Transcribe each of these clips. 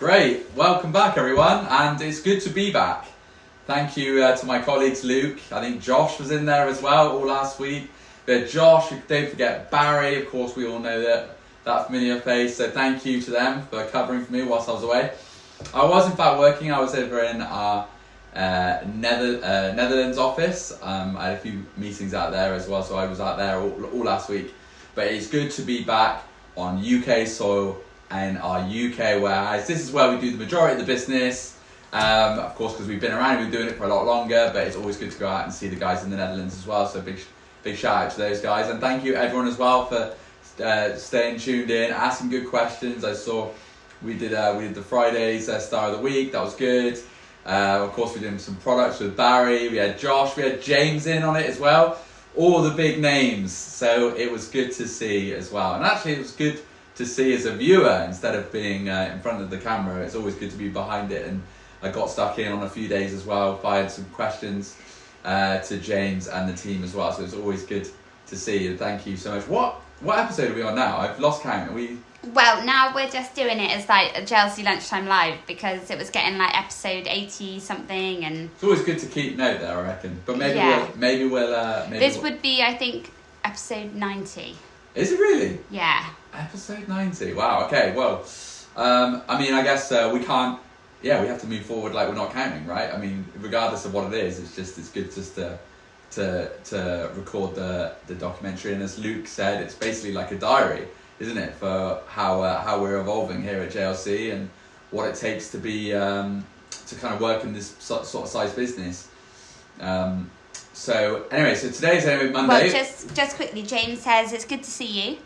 Great, welcome back everyone, and it's good to be back. Thank you to my colleagues Luke, I think Josh was in there as well all last week. We had Josh, don't forget Barry, of course we all know that familiar face, so thank you to them for covering for me whilst I was away. I was in fact working, I was over in our Netherlands office. I had a few meetings out there as well, so I was out there all last week. But it's good to be back on UK soil and our UK warehouse. This is where we do the majority of the business, of course, because we've been around, we've been doing it for a lot longer, but it's always good to go out and see the guys in the Netherlands as well, so big shout out to those guys, and thank you everyone as well for staying tuned in, asking good questions. I saw we did the Fridays Star of the Week, that was good. Of course we did some products with Barry, we had Josh, we had James in on it as well, all the big names, so it was good to see as well, and actually it was good to see as a viewer instead of being in front of the camera. It's always good to be behind it, and I got stuck in on a few days as well, fired some questions to James and the team as well, so it's always good to see you. Thank you so much. What episode are we on now? I've lost count. Well, now we're just doing it as like a JLC Lunchtime Live because it was getting like episode 80 something, and it's always good to keep note there, I reckon. But maybe we'll would be, I think, episode 90. Is it really? Yeah. Episode 90. Wow. Okay. Well, I mean, I guess we can't. Yeah, we have to move forward like we're not counting, right? I mean, regardless of what it is, it's good just to record the documentary. And as Luke said, it's basically like a diary, isn't it, for how we're evolving here at JLC and what it takes to be to kind of work in this sort of size business. So anyway, so today's Monday. Well, just quickly, James says it's good to see you.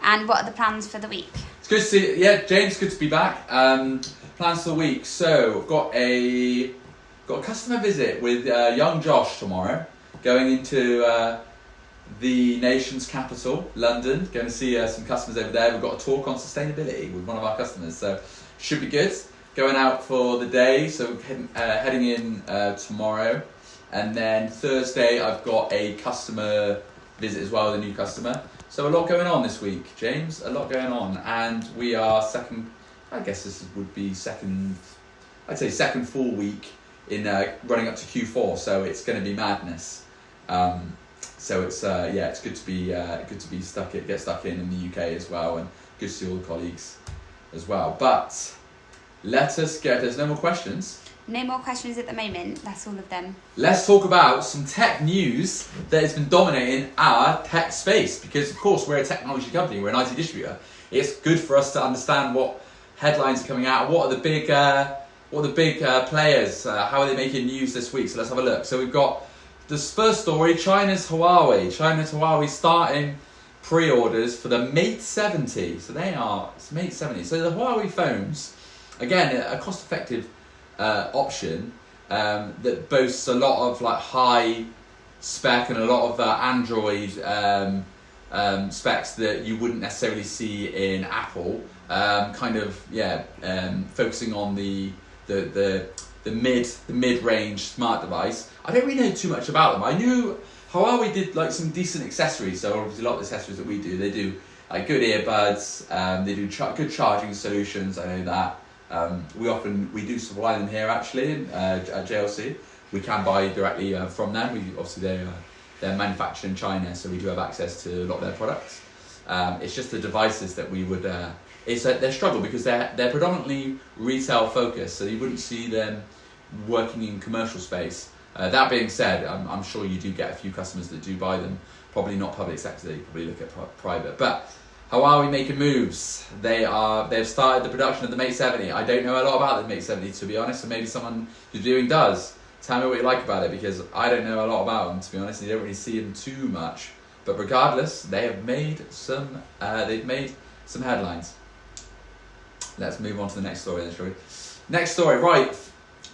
And what are the plans for the week? It's good to see. Yeah, James, good to be back. Plans for the week. So I've got a customer visit with young Josh tomorrow, going into the nation's capital, London. Going to see some customers over there. We've got a talk on sustainability with one of our customers, so should be good. Going out for the day, so heading in tomorrow, and then Thursday I've got a customer visit as well, with a new customer. So a lot going on this week, James, a lot going on, and we are second full week in running up to Q4, so it's going to be madness. So it's it's good to be get stuck in the UK as well, and good to see all the colleagues as well. But there's no more questions. No more questions at the moment, that's all of them. Let's talk about some tech news that has been dominating our tech space, because of course we're a technology company, we're an IT distributor. It's good for us to understand what headlines are coming out, what are the big players, how are they making news this week. So let's have a look. So we've got this first story, China's Huawei starting pre-orders for the Mate 70. So it's Mate 70. So the Huawei phones, again, a cost-effective option that boasts a lot of like high spec and a lot of Android specs that you wouldn't necessarily see in Apple. Focusing on the mid-range smart device. I don't really know too much about them. I knew Huawei did like some decent accessories, so obviously a lot of the accessories that we do, they do like good earbuds, they do good charging solutions, I know that. We do supply them here actually at JLC. We can buy directly from them. They're manufactured in China, so we do have access to a lot of their products. It's just the devices that we would. Their struggle because they're predominantly retail focused, so you wouldn't see them working in commercial space. That being said, I'm sure you do get a few customers that do buy them. Probably not public sector. You probably look at private, but. Huawei making moves. They've started the production of the Mate 70. I don't know a lot about the Mate 70 to be honest, so maybe someone who's viewing does. Tell me what you like about it, because I don't know a lot about them to be honest. You don't really see them too much. But regardless, they have made some headlines. Let's move on to the next story then, shall we? Next story, right.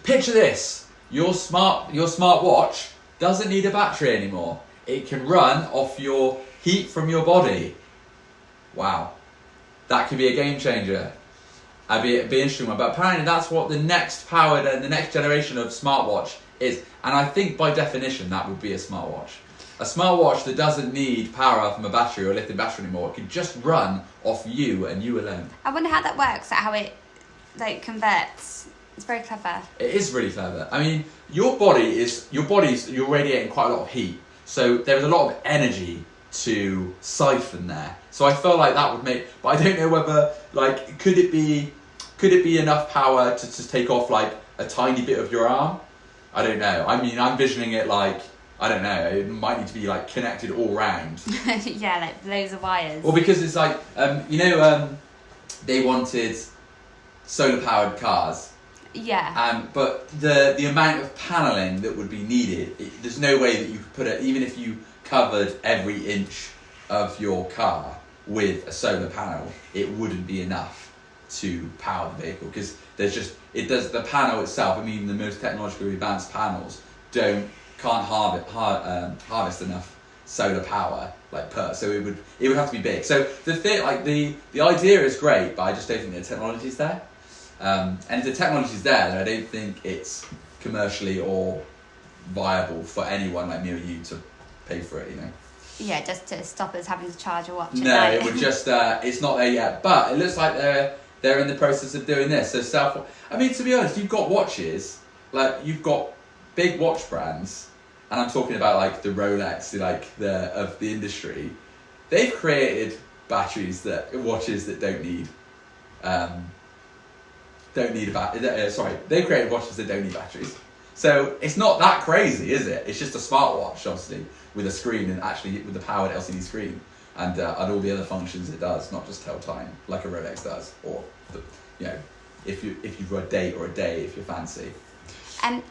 Picture this. Your smart watch doesn't need a battery anymore. It can run off your heat from your body. Wow, that could be a game changer. It'd be interesting one, but apparently that's what the next generation of smartwatch is, and I think by definition that would be a smartwatch. A smartwatch that doesn't need power from a battery or a lithium battery anymore. It can just run off you and you alone. I wonder how that works, how it like converts. It's very clever. It is really clever. I mean, you're radiating quite a lot of heat, so there is a lot of energy to siphon there. So I feel like that would make, but I don't know whether, like, could it be enough power to just take off like a tiny bit of your arm? I don't know. I mean, I'm visioning it like, I don't know, it might need to be like connected all round. Yeah, like loads of wires. Well, because it's like, they wanted solar powered cars. Yeah. But the amount of panelling that would be needed, there's no way that you could put it, even if you covered every inch of your car with a solar panel, it wouldn't be enough to power the vehicle, because the panel itself, I mean, the most technologically advanced panels can't harvest enough solar power, so it would have to be big. So the idea is great, but I just don't think the technology's there. And if the technology's there, then I don't think it's commercially or viable for anyone like me or you to pay for it, Yeah, just to stop us having to charge a watch. No, it would just, it's not there yet. But it looks like they're in the process of doing this. So I mean, to be honest, you've got watches, like you've got big watch brands, and I'm talking about like the Rolex, of the industry. They've created watches that don't need they created watches that don't need batteries. So it's not that crazy, is it? It's just a smartwatch, obviously, with a screen and actually with the powered LCD screen and all the other functions it does, not just tell time like a Rolex does, or if you've got a date or a day if you're fancy. And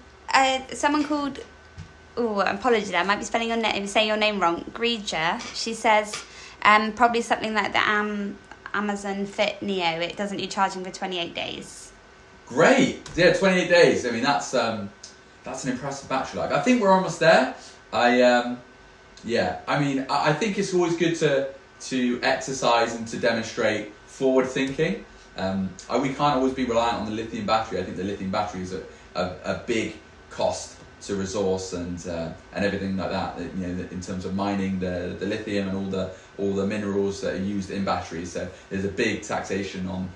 someone called, apologies, I might be saying your name wrong. Grieger, she says probably something like the Amazon Fit Neo. It doesn't need charging for 28 days. Great, yeah, 28 days. I mean, that's an impressive battery life. I think we're almost there. I think it's always good to exercise and to demonstrate forward thinking. We can't always be reliant on the lithium battery. I think the lithium battery is a big cost to resource and everything like that. In terms of mining the lithium and all the minerals that are used in batteries. So there's a big taxation on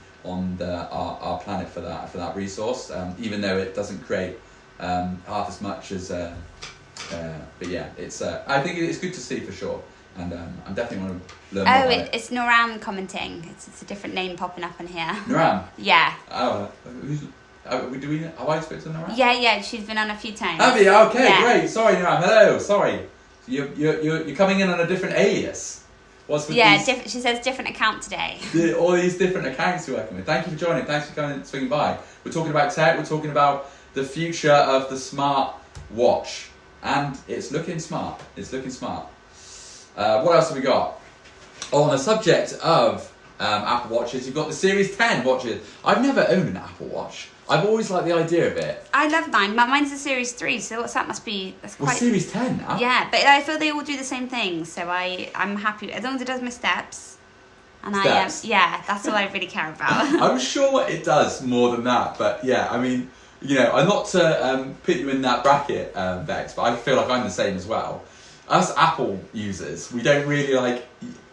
our planet for that resource. Even though it doesn't create half as much as. But yeah, it's. I think it's good to see for sure. And I'm definitely want to learn more about it. It's Noram commenting. It's a different name popping up on here. Noram? Yeah. Oh, have I spoken to Noram? Yeah, she's been on a few times. Have you? Okay, yeah. Great. Sorry, Noram. Hello, sorry. You're coming in on a different alias. What's with these? She says different account today. All these different accounts you're working with. Thank you for joining. Thanks for coming and swinging by. We're talking about tech. We're talking about the future of the smart watch. And it's looking smart. What else have we got? On the subject of Apple Watches, you've got the Series 10 watches. I've never owned an Apple Watch. I've always liked the idea of it. I love mine. Mine's a Series 3, so that must be... That's quite... Well, Series 10 now? Yeah, but I feel they all do the same thing, so I'm happy. As long as it does my steps. And steps? That's all I really care about. I'm sure it does more than that, but yeah, I mean... I'm not to put you in that bracket, Bex, but I feel like I'm the same as well. Us Apple users, we don't really like...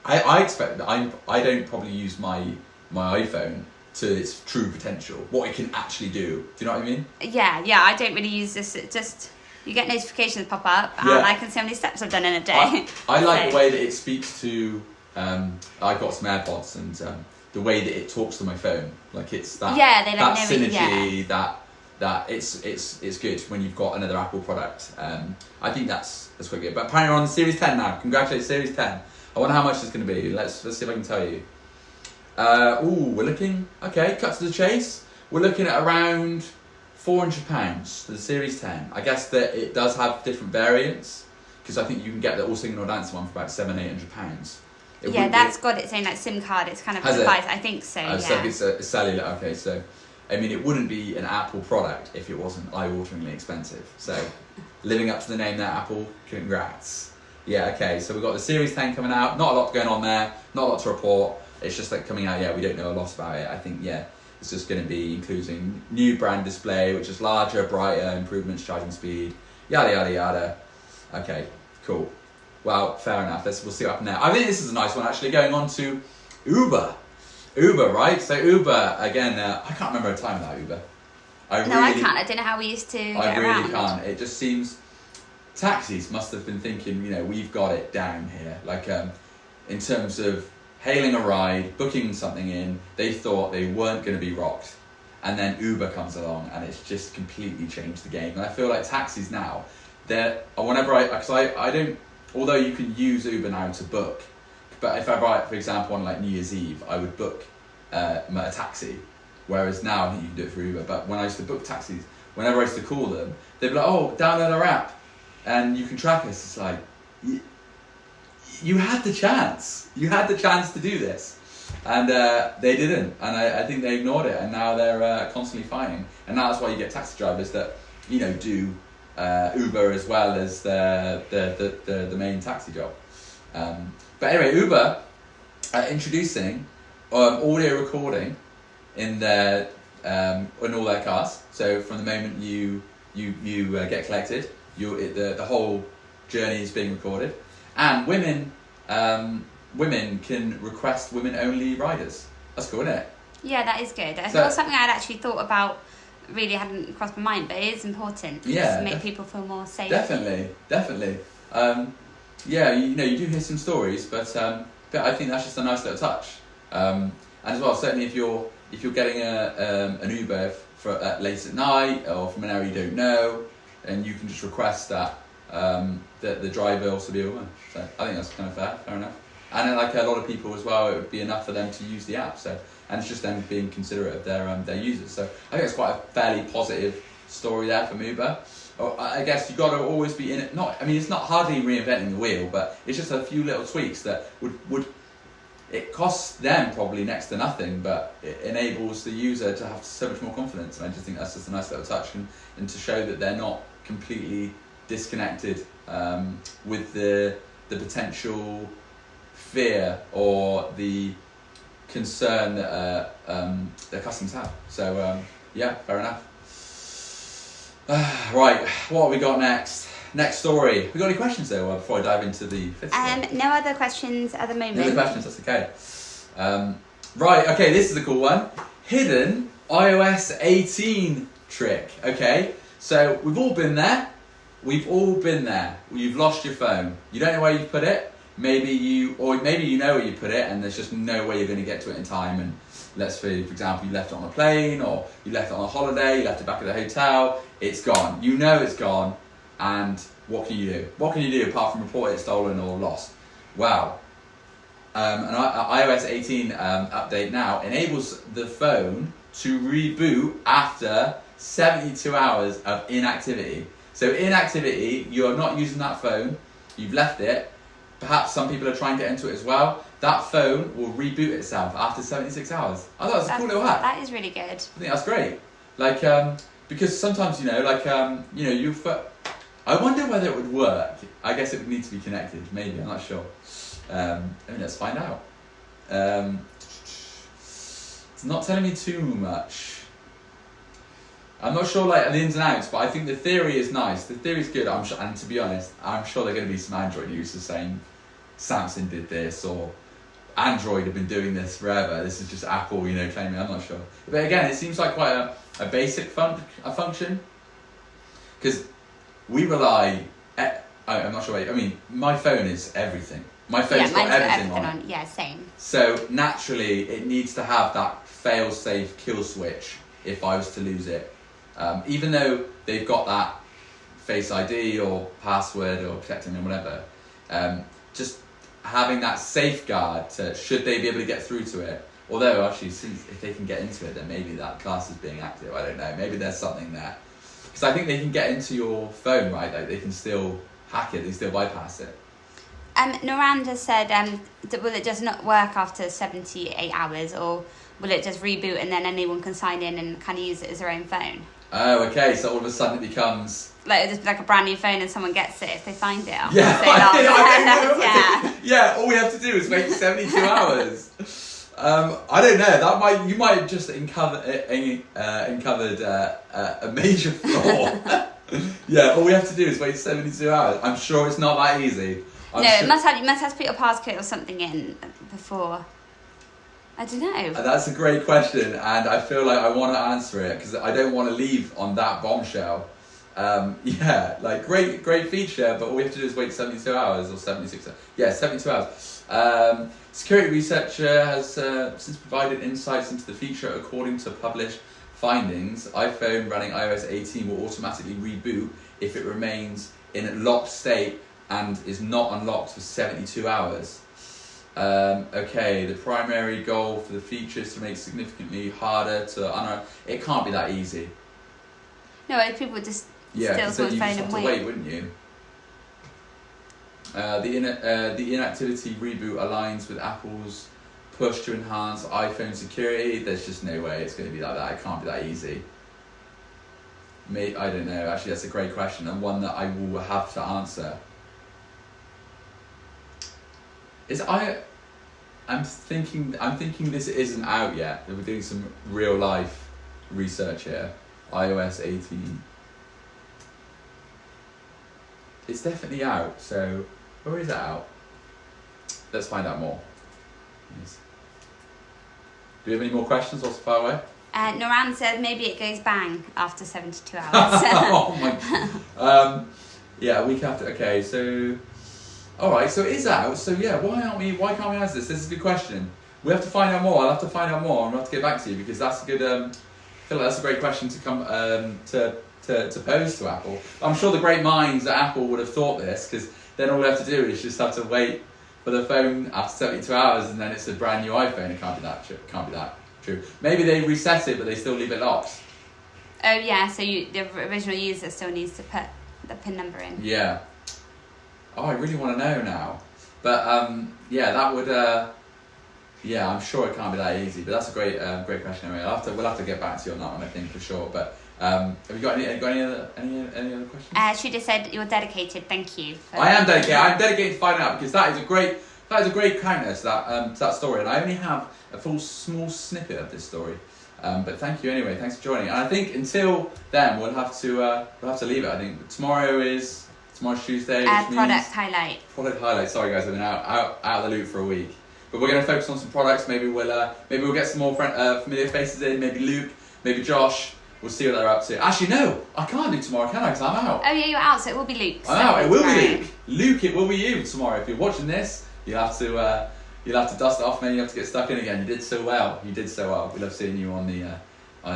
I expect that I don't probably use my iPhone to its true potential, what it can actually do. Do you know what I mean? Yeah, I don't really use this. It just... You get notifications pop up, and I can see how many steps I've done in a day. I like the way that it speaks to... I've got some AirPods, and the way that it talks to my phone. Like, it's that, that synergy, that it's good when you've got another Apple product. I think that's quite good. But apparently we're on the Series 10 now. Congratulations, Series 10. I wonder how much it's going to be. Let's see if I can tell you. We're looking... Okay, cut to the chase. We're looking at around £400 for the Series 10. I guess that it does have different variants, because I think you can get the all-signal dance one for about £700-800. That's got its own SIM card. It's kind of the price. I think so, yeah. So it's a cellular. Okay, so... I mean, it wouldn't be an Apple product if it wasn't eye-wateringly expensive. So, living up to the name there, Apple, congrats. Yeah, okay, so we've got the Series 10 coming out. Not a lot going on there, not a lot to report. It's just like coming out, we don't know a lot about it. I think, it's just going to be including new brand display, which is larger, brighter, improvements, charging speed, yada, yada, yada. Okay, cool. Well, fair enough. We'll see what happens now. I think this is a nice one, actually, going on to Uber. Uber, right? So Uber, again, I can't remember a time without Uber. I can't. I don't know how we used to get around. I really can't. It just seems... Taxis must have been thinking, we've got it down here. Like, in terms of hailing a ride, booking something in, they thought they weren't going to be rocked. And then Uber comes along and it's just completely changed the game. And I feel like taxis now, I don't, although you can use Uber now to book, but if I write, for example, on like New Year's Eve, I would book a taxi, whereas now I think you can do it for Uber. But when I used to book taxis, whenever I used to call them, they'd be like, oh, download our app and you can track us. It's like, you had the chance. You had the chance to do this. And they didn't, and I think they ignored it, and now they're constantly fighting. And now that's why you get taxi drivers that do Uber as well as the main taxi job. But anyway, Uber introducing audio recording in all their cars. So from the moment you get collected, the whole journey is being recorded, and women can request women-only riders. That's cool, isn't it? Yeah, that is good. It's not something I'd actually thought about, really hadn't crossed my mind, but it is important to make people feel more safe. Definitely. You do hear some stories, but I think that's just a nice little touch. And as well, certainly if you're getting an Uber for late at night or from an area you don't know, and you can just request that the driver also be a woman. So I think that's kind of fair enough. And then, like a lot of people as well, it would be enough for them to use the app. So, and it's just them being considerate of their users. So I think it's quite a fairly positive story there from Uber. I guess you've got to always be in it. It's not hardly reinventing the wheel, but it's just a few little tweaks that would it costs them probably next to nothing, but it enables the user to have so much more confidence. And I just think that's just a nice little touch, and to show that they're not completely disconnected with the potential fear or the concern that their customers have. So fair enough. Right, what have we got next? Next story. We got any questions though before I dive into the fifth story? No other questions at the moment. No other questions, that's okay. Right, okay, this is a cool one. Hidden iOS 18 trick. Okay, so we've all been there. You've lost your phone. You don't know where you put it. Maybe you know where you put it, and there's just no way you're going to get to it in time. And let's say, for example, you left it on a plane, or you left it on a holiday, you left it back at the hotel. It's gone. You know it's gone, and what can you do? What can you do apart from report it stolen or lost? Wow. An iOS 18 update now enables the phone to reboot after 72 hours of inactivity. So inactivity, you're not using that phone, you've left it, perhaps some people are trying to get into it as well, that phone will reboot itself after 76 hours. I thought it was a cool little hack. That is really good. I think that's great. Like, because sometimes, I wonder whether it would work. I guess it would need to be connected, maybe, I'm not sure. Let's find out. It's not telling me too much. I'm not sure the ins and outs, but I think the theory is nice. The theory is good. I'm sure, and to be honest, I'm sure there are going to be some Android users saying Samsung did this, or Android have been doing this forever. This is just Apple, claiming. I'm not sure. But again, it seems like quite a basic function, because we rely. I'm not sure. My phone is everything. My phone's got everything on it. Yeah, same. So naturally, it needs to have that fail-safe kill switch if I was to lose it. Even though they've got that Face ID or password or protecting them, whatever, just having that safeguard to, should they be able to get through to it. Although actually, since if they can get into it, then maybe that class is being active. I don't know. Maybe there's something there. Because I think they can get into your phone, right? Like they can still hack it. They can still bypass it. Noranda said, will it just not work after 78 hours, or will it just reboot and then anyone can sign in and kind of use it as their own phone? Oh, okay. So all of a sudden it becomes like a brand new phone, and someone gets it if they find it. After yeah, so long. yeah. Yeah. All we have to do is wait 72 hours. I don't know. You might have just uncovered a major flaw. Yeah. All we have to do is wait 72 hours. I'm sure it's not that easy. You must have to put your passcode or something in before. I don't know. And that's a great question, and I feel like I want to answer it because I don't want to leave on that bombshell. Yeah, like great feature, but all we have to do is wait 72 hours or 76 hours. Yeah, 72 hours. Security researcher has since provided insights into the feature. According to published findings, iPhone running iOS 18 will automatically reboot if it remains in a locked state and is not unlocked for 72 hours. Okay, the primary goal for the feature is to make it significantly harder to it can't be that easy. No, people would just still sort of phone and wait, wouldn't you? The inactivity reboot aligns with Apple's push to enhance iPhone security. There's just no way it's going to be like that. It can't be that easy. I don't know. Actually, that's a great question and one that I will have to answer. I'm thinking this isn't out yet. We're doing some real life research here. iOS 18. It's definitely out. So where is it out? Let's find out more. Yes. Do we have any more questions? What's far away? Noran says maybe it goes bang after 72 hours. Oh my. Yeah, a week after. Okay, so. All right, so it is out. So yeah, why can't we answer this? This is a good question. We have to find out more. I'll have to find out more, and we'll have to get back to you because that's a good. I feel like that's a great question to come to pose to Apple. I'm sure the great minds at Apple would have thought this because then all we have to do is just have to wait for the phone after 72 hours, and then it's a brand new iPhone. It can't be that true. Can't be that true. Maybe they reset it, but they still leave it locked. Oh yeah, so the original user still needs to put the PIN number in. Yeah. Oh, I really want to know now. But yeah, that would. Yeah, I'm sure it can't be that easy. But that's a great question. Anyway, we'll have to get back to you on that one, I think, for sure. But have you got any other questions? She just said you're dedicated. Thank you. I am dedicated. I'm dedicated to finding out because that is a great counter to that story, and I only have a small snippet of this story. But thank you anyway. Thanks for joining. And I think until then we'll have to leave it. I think tomorrow's Tuesday. Product highlight. Sorry guys, I've been out of the loop for a week. But we're going to focus on some products. Maybe we'll get some more familiar faces in. Maybe Luke. Maybe Josh. We'll see what they're up to. Actually, no, I can't do tomorrow, can I? Because I'm out. Oh yeah, you're out, so it will be Luke. I'm out. It will be Luke. Luke, it will be you tomorrow. If you're watching this, you'll have to dust it off, and then you have to get stuck in again. You did so well. We love seeing you on the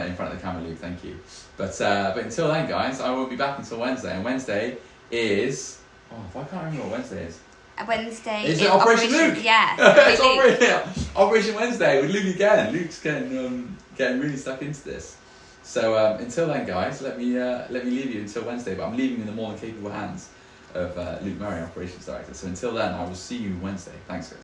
in front of the camera, Luke. Thank you. But until then, guys, I won't be back until Wednesday. And Wednesday is I can't remember what Wednesday is. Wednesday is it Operation Luke? Yeah. It's Operation Wednesday with Luke again. Luke's getting really stuck into this. So until then, guys, let me leave you until Wednesday. But I'm leaving in the more than capable hands of Luke Murray, Operations Director. So until then, I will see you Wednesday. Thanks, guys.